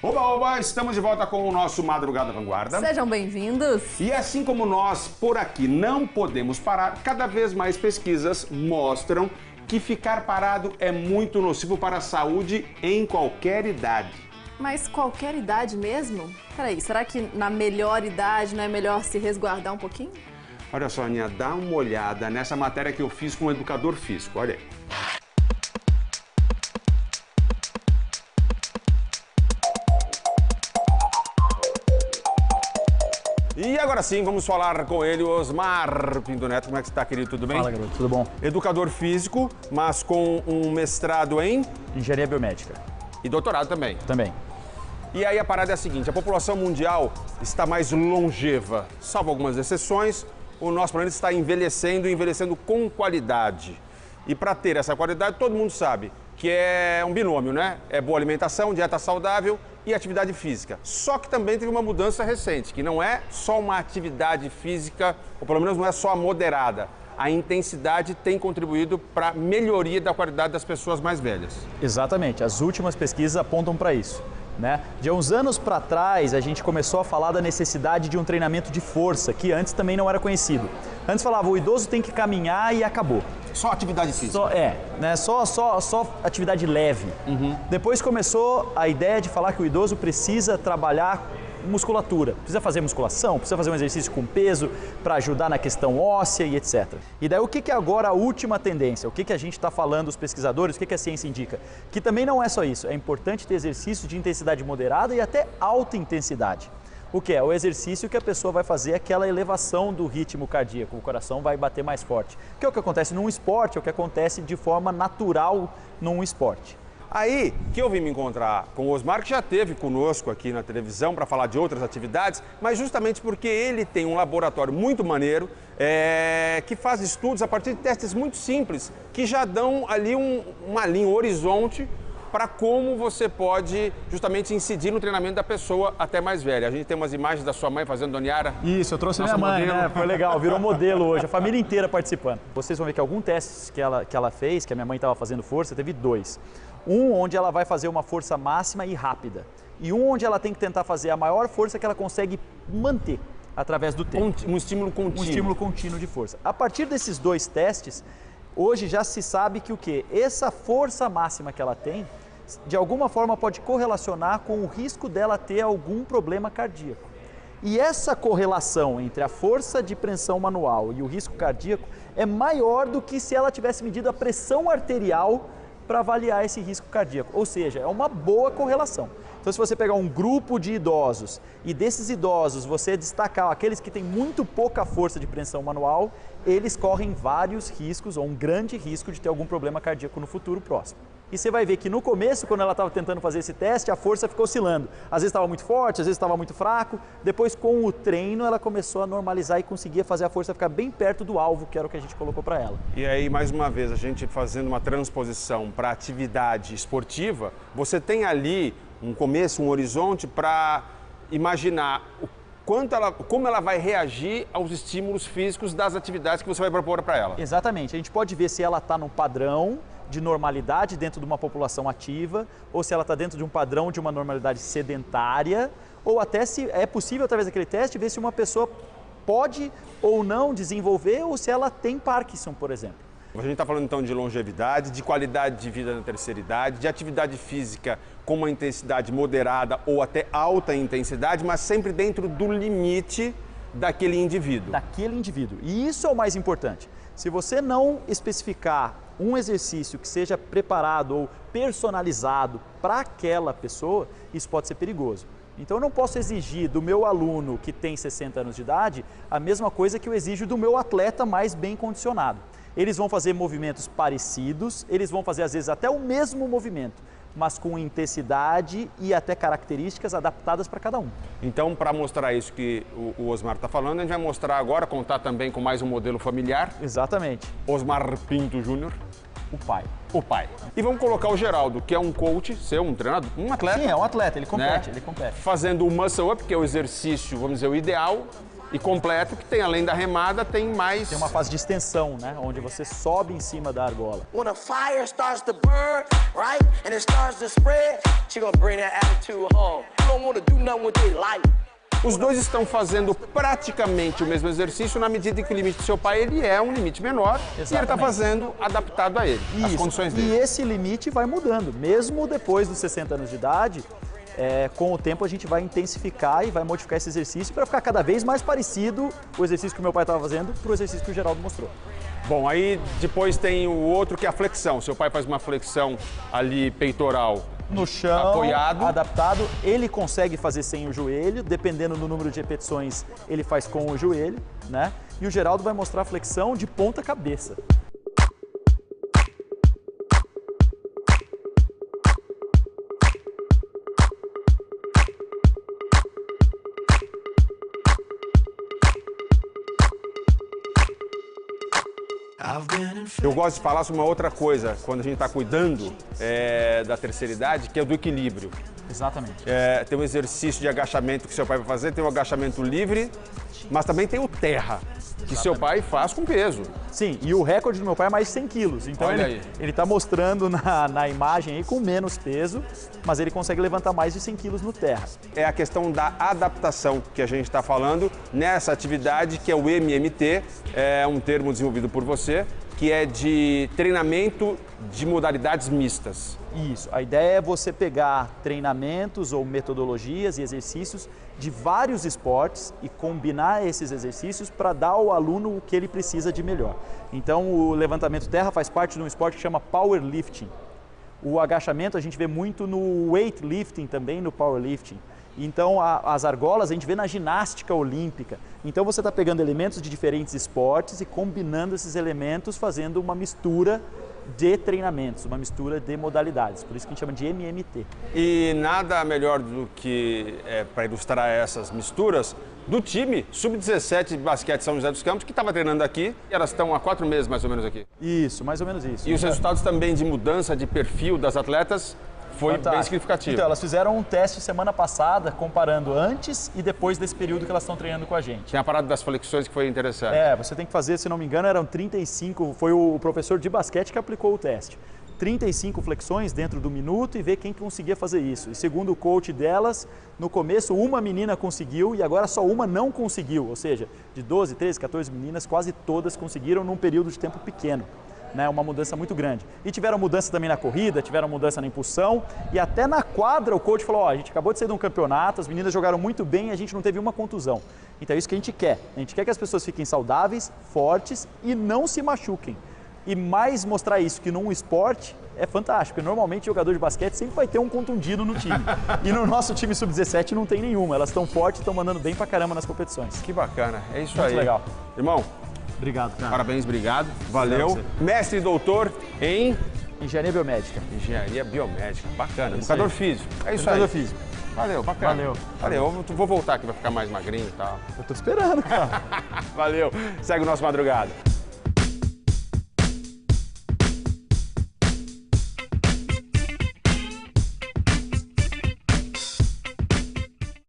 Oba, oba, estamos de volta com o nosso Madrugada Vanguarda. Sejam bem-vindos. E assim como nós, por aqui, não podemos parar, cada vez mais pesquisas mostram que ficar parado é muito nocivo para a saúde em qualquer idade. Mas qualquer idade mesmo? Peraí, será que na melhor idade não é melhor se resguardar um pouquinho? Olha só, Aninha, dá uma olhada nessa matéria que eu fiz com o educador físico, olha aí. E agora sim, vamos falar com ele, Osmar Pinto Neto. Como é que você está, querido? Tudo bem? Fala, garoto. Tudo bom? Educador físico, mas com um mestrado em... Engenharia biomédica. E doutorado também. Também. E aí a parada é a seguinte, a população mundial está mais longeva, salvo algumas exceções, o nosso planeta está envelhecendo e envelhecendo com qualidade. E para ter essa qualidade, todo mundo sabe que é um binômio, né? É boa alimentação, dieta saudável e atividade física. Só que também teve uma mudança recente, que não é só uma atividade física, ou pelo menos não é só a moderada. A intensidade tem contribuído para a melhoria da qualidade das pessoas mais velhas. Exatamente, as últimas pesquisas apontam para isso. Né? De uns anos para trás, a gente começou a falar da necessidade de um treinamento de força, que antes também não era conhecido. Antes falava, o idoso tem que caminhar e acabou. Só atividade física? Só atividade leve. Depois começou a ideia de falar que o idoso precisa trabalhar musculatura, precisa fazer musculação, precisa fazer um exercício com peso para ajudar na questão óssea e etc. E daí o que é agora a última tendência? O que a gente está falando, os pesquisadores, o que a ciência indica? Que também não é só isso, é importante ter exercício de intensidade moderada e até alta intensidade. O que é? O exercício que a pessoa vai fazer aquela elevação do ritmo cardíaco, o coração vai bater mais forte. Que é o que acontece num esporte, é o que acontece de forma natural num esporte. Aí que eu vim me encontrar com o Osmar, que já esteve conosco aqui na televisão para falar de outras atividades, mas justamente porque ele tem um laboratório muito maneiro, que faz estudos a partir de testes muito simples, que já dão ali uma linha, um horizonte para como você pode justamente incidir no treinamento da pessoa até mais velha. A gente tem umas imagens da sua mãe fazendo Doniara. Isso, eu trouxe minha mãe, né? Foi legal, virou modelo hoje, a família inteira participando. Vocês vão ver que algum teste que ela fez, que a minha mãe estava fazendo força, teve 2. Um onde ela vai fazer uma força máxima e rápida. E um onde ela tem que tentar fazer a maior força que ela consegue manter através do tempo. Um estímulo contínuo. Um estímulo contínuo de força. A partir desses 2 testes, hoje já se sabe que o quê? Essa força máxima que ela tem, de alguma forma pode correlacionar com o risco dela ter algum problema cardíaco. E essa correlação entre a força de pressão manual e o risco cardíaco é maior do que se ela tivesse medido a pressão arterial para avaliar esse risco cardíaco, ou seja, é uma boa correlação. Então, se você pegar um grupo de idosos e desses idosos você destacar aqueles que têm muito pouca força de pressão manual, eles correm vários riscos ou um grande risco de ter algum problema cardíaco no futuro próximo. E você vai ver que no começo, quando ela estava tentando fazer esse teste, a força ficou oscilando. Às vezes estava muito forte, às vezes estava muito fraco. Depois, com o treino, ela começou a normalizar e conseguia fazer a força ficar bem perto do alvo, que era o que a gente colocou para ela. E aí, mais uma vez, a gente fazendo uma transposição para atividade esportiva, você tem ali um começo, um horizonte para imaginar como ela vai reagir aos estímulos físicos das atividades que você vai propor para ela. Exatamente. A gente pode ver se ela está no padrão de normalidade dentro de uma população ativa, ou se ela está dentro de um padrão de uma normalidade sedentária, ou até se é possível, através daquele teste, ver se uma pessoa pode ou não desenvolver, ou se ela tem Parkinson, por exemplo. A gente está falando então de longevidade, de qualidade de vida na terceira idade, de atividade física com uma intensidade moderada ou até alta intensidade, mas sempre dentro do limite daquele indivíduo. Daquele indivíduo. E isso é o mais importante. Se você não especificar um exercício que seja preparado ou personalizado para aquela pessoa, isso pode ser perigoso. Então eu não posso exigir do meu aluno que tem 60 anos de idade a mesma coisa que eu exijo do meu atleta mais bem condicionado. Eles vão fazer movimentos parecidos, eles vão fazer às vezes até o mesmo movimento, mas com intensidade e até características adaptadas para cada um. Então, para mostrar isso que o Osmar está falando, a gente vai mostrar agora, contar também com mais um modelo familiar. Exatamente. Osmar Pinto Júnior. O pai. O pai. E vamos colocar o Geraldo, que é um coach, um treinador, um atleta. Sim, é um atleta, ele compete, né? ele compete. Fazendo o muscle up, que é o exercício, vamos dizer, o ideal, e completo, que tem, além da remada, tem mais... Tem uma fase de extensão, né? Onde você sobe em cima da argola. When a fire starts to burn, right, and it starts to spread, she gonna bring that attitude home. You don't wanna do nothing with their life. Os dois estão fazendo praticamente o mesmo exercício na medida em que o limite do seu pai ele é um limite menor. Exatamente. E ele está fazendo adaptado a ele, às Isso. condições E dele. esse limite vai mudando. Mesmo depois dos 60 anos de idade, com o tempo a gente vai intensificar e vai modificar esse exercício para ficar cada vez mais parecido o exercício que o meu pai estava fazendo para o exercício que o Geraldo mostrou. Bom, aí depois tem o outro que é a flexão. Seu pai faz uma flexão ali peitoral No chão, apoiado. adaptado, ele consegue fazer sem o joelho, dependendo do número de repetições, ele faz com o joelho, né? E o Geraldo vai mostrar a flexão de ponta cabeça. Eu gosto de falar sobre uma outra coisa, quando a gente está cuidando da terceira idade, que é o do equilíbrio. Exatamente. Tem um exercício de agachamento que seu pai vai fazer, tem o agachamento livre, mas também tem o terra, que seu pai faz com peso. Sim, e o recorde do meu pai é mais de 100 quilos. Então Olha ele aí. está mostrando na imagem aí com menos peso, mas ele consegue levantar mais de 100 quilos no terra. É a questão da adaptação que a gente está falando nessa atividade que é o MMT, é um termo desenvolvido por você, que é de treinamento de modalidades mistas. Isso, a ideia é você pegar treinamentos ou metodologias e exercícios de vários esportes e combinar esses exercícios para dar ao aluno o que ele precisa de melhor. Então o levantamento terra faz parte de um esporte que chama powerlifting. O agachamento a gente vê muito no weightlifting também, no powerlifting. Então as argolas a gente vê na ginástica olímpica. Então você está pegando elementos de diferentes esportes e combinando esses elementos, fazendo uma mistura de treinamentos, uma mistura de modalidades. Por isso que a gente chama de MMT. E nada melhor do que, para ilustrar essas misturas, do time Sub-17 de basquete São José dos Campos, que estava treinando aqui, e elas estão há 4 meses mais ou menos aqui. Isso, mais ou menos isso. E os resultados também de mudança de perfil das atletas foi Fantástico. bem significativo. Então, elas fizeram um teste semana passada, comparando antes e depois desse período que elas estão treinando com a gente. Tem a parada das flexões que foi interessante. Você tem que fazer, se não me engano, eram 35, foi o professor de basquete que aplicou o teste. 35 flexões dentro do minuto e ver quem conseguia fazer isso. E segundo o coach delas, no começo uma menina conseguiu e agora só uma não conseguiu. Ou seja, de 12, 13, 14 meninas, quase todas conseguiram num período de tempo pequeno. Né, uma mudança muito grande. E tiveram mudança também na corrida, tiveram mudança na impulsão e até na quadra o coach falou, a gente acabou de sair de um campeonato, as meninas jogaram muito bem e a gente não teve uma contusão. Então é isso que a gente quer. A gente quer que as pessoas fiquem saudáveis, fortes e não se machuquem. E mais mostrar isso que num esporte é fantástico, porque normalmente jogador de basquete sempre vai ter um contundido no time. E no nosso time Sub-17 não tem nenhuma, elas estão fortes e estão mandando bem pra caramba nas competições. Que bacana, é isso Muito aí. legal. Irmão, Obrigado, cara. parabéns, obrigado, valeu. Mestre e doutor em Engenharia biomédica. engenharia biomédica, bacana. isso Educador aí. físico, é isso Educador aí. físico. Valeu, bacana. Valeu. Valeu, eu vou voltar aqui, vai ficar mais magrinho e tal. Eu tô esperando, cara. Valeu, segue o nosso Madrugada.